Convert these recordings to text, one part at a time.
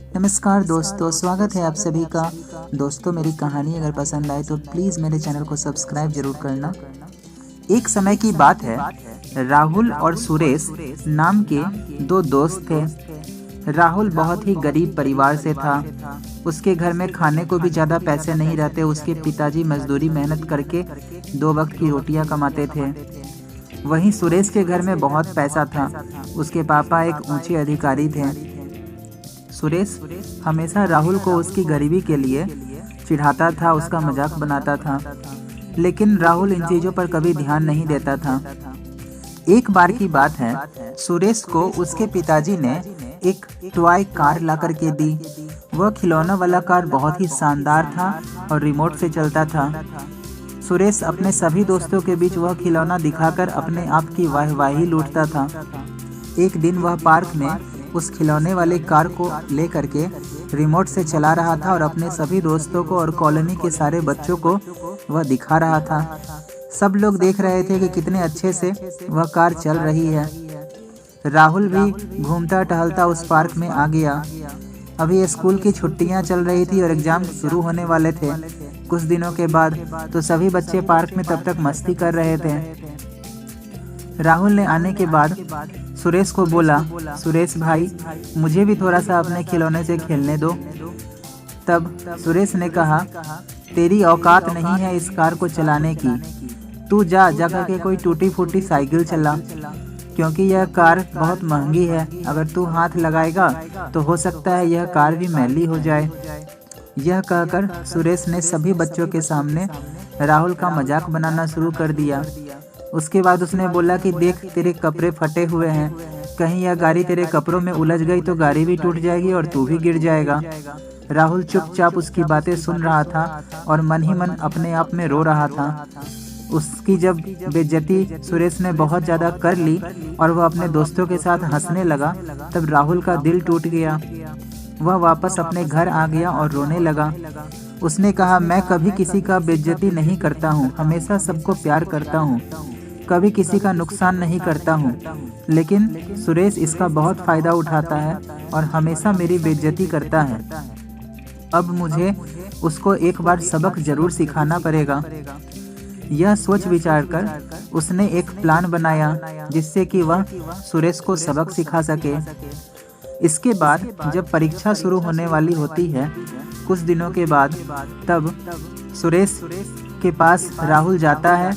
नमस्कार दोस्तों, स्वागत है आप सभी का। दोस्तों, मेरी कहानी अगर पसंद आए तो प्लीज़ मेरे चैनल को सब्सक्राइब जरूर करना। एक समय की बात है, राहुल और सुरेश नाम के दो दोस्त थे। राहुल बहुत ही गरीब परिवार से था। उसके घर में खाने को भी ज़्यादा पैसे नहीं रहते। उसके पिताजी मजदूरी मेहनत करके 2 वक्त की रोटियां कमाते थे। वहीं सुरेश के घर में बहुत पैसा था। उसके पापा एक ऊंचे अधिकारी थे। सुरेश हमेशा राहुल को उसकी गरीबी के लिए चिढ़ाता था, उसका मजाक बनाता था, लेकिन राहुल इन चीज़ों पर कभी ध्यान नहीं देता था। एक बार की बात है, सुरेश को उसके पिताजी ने एक टॉय कार ला करके दी। वह खिलौना वाला कार बहुत ही शानदार था और रिमोट से चलता था। सुरेश अपने सभी दोस्तों के बीच वह खिलौना दिखाकर अपने आप की वाहवाही लूटता था। एक दिन वह पार्क में उस खिलौने वाले कार को ले करके रिमोट से चला रहा था और अपने सभी दोस्तों को और कॉलोनी के सारे बच्चों को वह दिखा रहा था। सब लोग देख रहे थे कि कितने अच्छे से वह कार चल रही है। राहुल भी घूमता टहलता उस पार्क में आ गया। अभी स्कूल की छुट्टियां चल रही थी और एग्जाम शुरू होने वाले थे कुछ दिनों के बाद, तो सभी बच्चे पार्क में तब तक मस्ती कर रहे थे। राहुल ने आने के बाद सुरेश को बोला, सुरेश भाई, मुझे भी थोड़ा सा अपने खिलौने से खेलने दो। तब सुरेश ने कहा, तेरी औकात नहीं है इस कार को चलाने की। तू जा करके कोई टूटी फूटी साइकिल चला, क्योंकि यह कार बहुत महंगी है। अगर तू हाथ लगाएगा तो हो सकता है यह कार भी मैली हो जाए। यह कहकर सुरेश ने सभी बच्चों के सामने राहुल का मजाक बनाना शुरू कर दिया। उसके बाद उसने बोला कि देख, तेरे कपड़े फटे हुए हैं, कहीं यह गाड़ी तेरे कपड़ों में उलझ गई तो गाड़ी भी टूट जाएगी और तू भी गिर जाएगा। राहुल चुपचाप उसकी बातें सुन रहा था और मन ही मन अपने आप में रो रहा था। उसकी जब बेइज्जती सुरेश ने बहुत ज़्यादा कर ली और वह अपने दोस्तों के साथ हंसने लगा, तब राहुल का दिल टूट गया। वह वापस अपने घर आ गया और रोने लगा। उसने कहा, मैं कभी किसी का बेइज्जती नहीं करता हूँ, हमेशा सबको प्यार करता हूँ, कभी किसी का नुकसान नहीं करता हूँ, लेकिन सुरेश इसका बहुत फ़ायदा उठाता है और हमेशा मेरी बेइज्जती करता है। अब मुझे उसको एक बार सबक जरूर सिखाना पड़ेगा। यह सोच विचार कर उसने एक प्लान बनाया जिससे कि वह सुरेश को सबक सिखा सके। इसके बाद जब परीक्षा शुरू होने वाली होती है कुछ दिनों के बाद, तब सुरेश के पास राहुल जाता है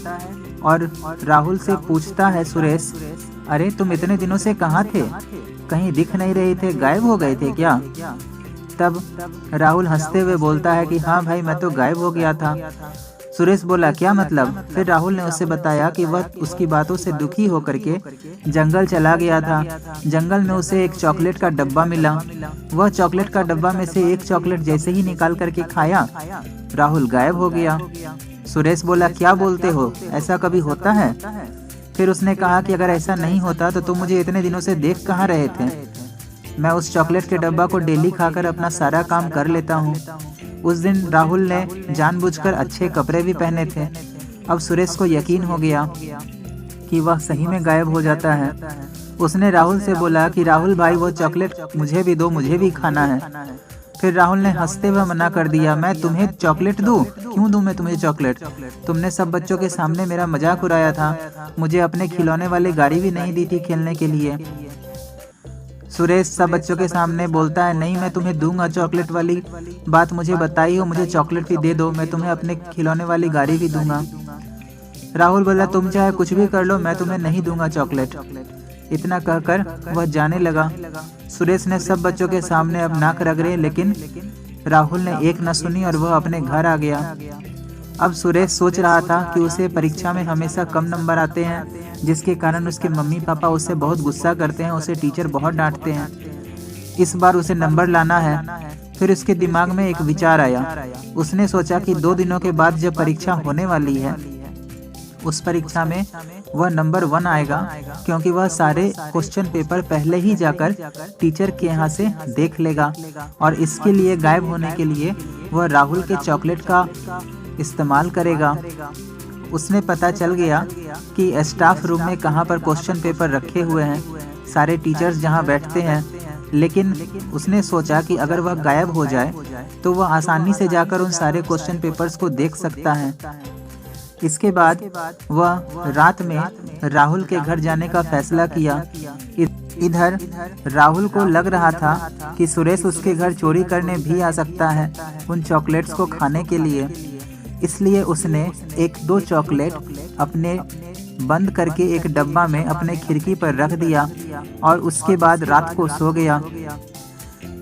और राहुल से पूछता है, सुरेश, अरे तुम इतने दिनों से कहाँ थे? कहीं दिख नहीं रहे थे, गायब हो गए थे क्या? तब राहुल हंसते हुए बोलता है कि हाँ भाई, मैं तो गायब हो गया था। सुरेश बोला, क्या मतलब? फिर राहुल ने उसे बताया कि वह उसकी बातों से दुखी होकर के जंगल चला गया था। जंगल में उसे एक चॉकलेट का डब्बा मिला। वह चॉकलेट का डब्बा में से एक चॉकलेट जैसे ही निकाल करके खाया, राहुल गायब हो गया। सुरेश बोला, क्या बोलते हो, ऐसा कभी होता है? फिर उसने कहा कि अगर ऐसा नहीं होता तो तुम मुझे इतने दिनों से देख कहाँ रहे थे? मैं उस चॉकलेट के डब्बा को डेली खाकर अपना सारा काम कर लेता हूँ। उस दिन राहुल ने जानबूझकर अच्छे कपड़े भी पहने थे। अब सुरेश को यकीन हो गया कि वह सही में गायब हो जाता है। उसने राहुल से बोला कि राहुल भाई, वो चॉकलेट मुझे भी दो, मुझे भी खाना है। फिर राहुल ने हंसते हुए मना कर दिया, मैं तुम्हें चॉकलेट दूं? क्यों दूं मैं तुम्हें चॉकलेट? तुमने सब बच्चों के सामने मेरा मजाक उड़ाया था, मुझे अपने खिलौने वाली गाड़ी भी नहीं दी थी खेलने के लिए। सुरेश सब बच्चों के सामने बोलता है, नहीं मैं तुम्हें दूंगा, चॉकलेट वाली बात मुझे बताई हो, मुझे चॉकलेट भी दे दो, मैं तुम्हें अपने खिलौने वाली गाड़ी भी दूंगा। राहुल बोला, तुम चाहे कुछ भी कर लो, मैं तुम्हें नहीं दूंगा चॉकलेट। इतना कहकर वह जाने लगा। सुरेश ने सब बच्चों के सामने अब नाक रगड़े, लेकिन राहुल ने एक न सुनी और वह अपने घर आ गया। अब सुरेश सोच रहा था कि उसे परीक्षा में हमेशा कम नंबर आते हैं, जिसके कारण उसके मम्मी पापा उससे बहुत गुस्सा करते हैं, उसे टीचर बहुत डांटते हैं। इस बार उसे नंबर लाना है। फिर उसके दिमाग में एक विचार आया। उसने सोचा कि 2 दिनों के बाद जब परीक्षा होने वाली है, उस परीक्षा में वह नंबर 1 आएगा, क्योंकि वह सारे क्वेश्चन पेपर पहले ही जाकर टीचर के यहाँ से देख लेगा और इसके लिए गायब होने के लिए वह राहुल के चॉकलेट का इस्तेमाल करेगा। उसने पता चल गया कि स्टाफ रूम में कहाँ पर क्वेश्चन पेपर रखे हुए हैं। सारे टीचर्स जहाँ बैठते हैं लेकिन उसने सोचा कि अगर वह गायब हो जाए तो वह आसानी से जाकर उन सारे क्वेश्चन पेपर्स को देख सकता है। इसके बाद वह रात में राहुल के घर जाने का फैसला किया। इधर राहुल को लग रहा था कि सुरेश उसके घर चोरी करने भी आ सकता है उन चॉकलेट्स को खाने के लिए, इसलिए उसने 1-2 चॉकलेट अपने बंद करके एक डब्बा में अपने खिड़की पर रख दिया और उसके बाद रात को सो गया।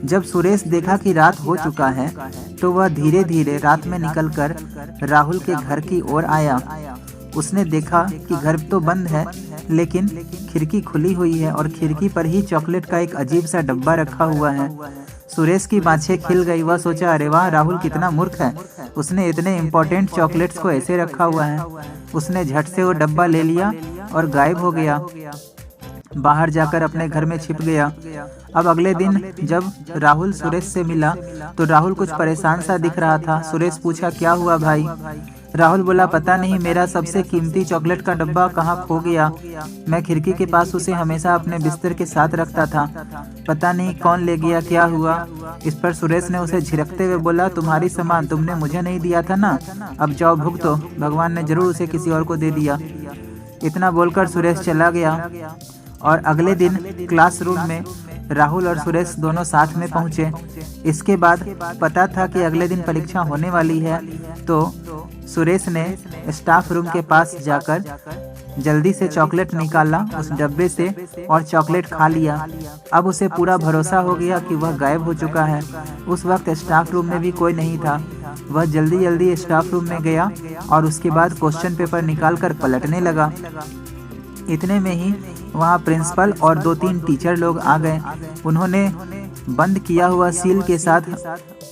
जब सुरेश देखा कि रात हो चुका है तो वह धीरे धीरे रात में निकलकर राहुल के घर की ओर आया। उसने देखा कि घर तो बंद है लेकिन खिड़की खुली हुई है और खिड़की पर ही चॉकलेट का एक अजीब सा डब्बा रखा हुआ है। सुरेश की बाँछें खिल गई। वह सोचा, अरे वाह, राहुल कितना मूर्ख है, उसने इतने इम्पोर्टेंट चॉकलेट्स को ऐसे रखा हुआ है। उसने झट से वो डब्बा ले लिया और गायब हो गया, बाहर जाकर अपने घर में छिप गया। अब अगले दिन जब राहुल सुरेश से मिला तो राहुल कुछ परेशान सा दिख रहा था। सुरेश पूछा, क्या हुआ भाई? राहुल बोला, पता नहीं, मेरा सबसे कीमती चॉकलेट का डब्बा कहाँ खो गया। मैं खिड़की के पास उसे हमेशा अपने बिस्तर के साथ रखता था, पता नहीं कौन ले गया, क्या हुआ? इस पर सुरेश ने उसे झिड़कते हुए बोला, तुम्हारी सामान तुमने मुझे नहीं दिया था ना, अब जाओ भुगतो, भगवान ने जरूर उसे किसी और को दे दिया। इतना बोलकर सुरेश चला गया और अगले दिन क्लासरूम में राहुल और सुरेश दोनों साथ में पहुंचे। इसके बाद पता था कि अगले दिन परीक्षा होने वाली है, तो सुरेश ने स्टाफ रूम के पास जाकर जल्दी से चॉकलेट निकाला उस डब्बे से और चॉकलेट खा लिया। अब उसे पूरा भरोसा हो गया कि वह गायब हो चुका है। उस वक्त स्टाफ रूम में भी कोई नहीं था। वह जल्दी जल्दी स्टाफ रूम में गया और उसके बाद क्वेश्चन पेपर निकालकर पलटने लगा। इतने में ही वहाँ प्रिंसिपल और 2-3 टीचर लोग आ गए। उन्होंने बंद किया हुआ सील के साथ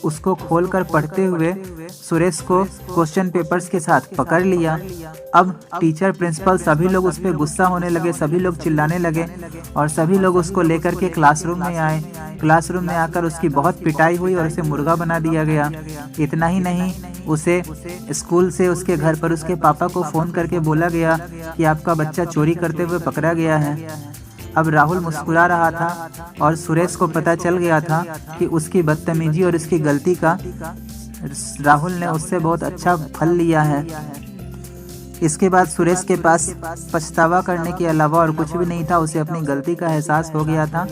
उसको खोलकर पढ़ते हुए सुरेश को क्वेश्चन पेपर्स के साथ पकड़ लिया। अब टीचर, प्रिंसिपल सभी लोग उस पर गुस्सा होने लगे, सभी लोग चिल्लाने लगे और सभी लोग उसको लेकर के क्लासरूम में आए। क्लासरूम में आकर उसकी बहुत पिटाई हुई और उसे मुर्गा बना दिया गया। इतना ही नहीं, उसे स्कूल से उसके घर पर उसके पापा को फ़ोन करके बोला गया कि आपका बच्चा चोरी करते हुए पकड़ा गया है। अब राहुल मुस्कुरा रहा था और सुरेश को पता चल गया था कि उसकी बदतमीजी और उसकी गलती का राहुल ने उससे बहुत अच्छा फल लिया है। इसके बाद सुरेश के पास पछतावा करने के अलावा और कुछ भी नहीं था। उसे अपनी गलती का एहसास हो गया था।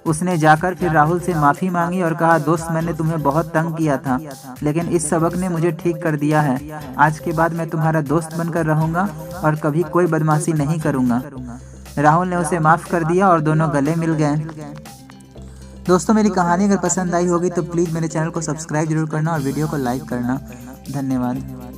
उसने जाकर फिर राहुल से माफ़ी मांगी और कहा, दोस्त, मैंने तुम्हें बहुत तंग किया था, लेकिन इस सबक ने मुझे ठीक कर दिया है। आज के बाद मैं तुम्हारा दोस्त बनकर रहूँगा और कभी कोई बदमाशी नहीं करूँगा। राहुल ने उसे माफ़ कर दिया और दोनों गले मिल गए। दोस्तों, मेरी कहानी अगर पसंद आई होगी तो प्लीज़ मेरे चैनल को सब्सक्राइब जरूर करना और वीडियो को लाइक करना। धन्यवाद।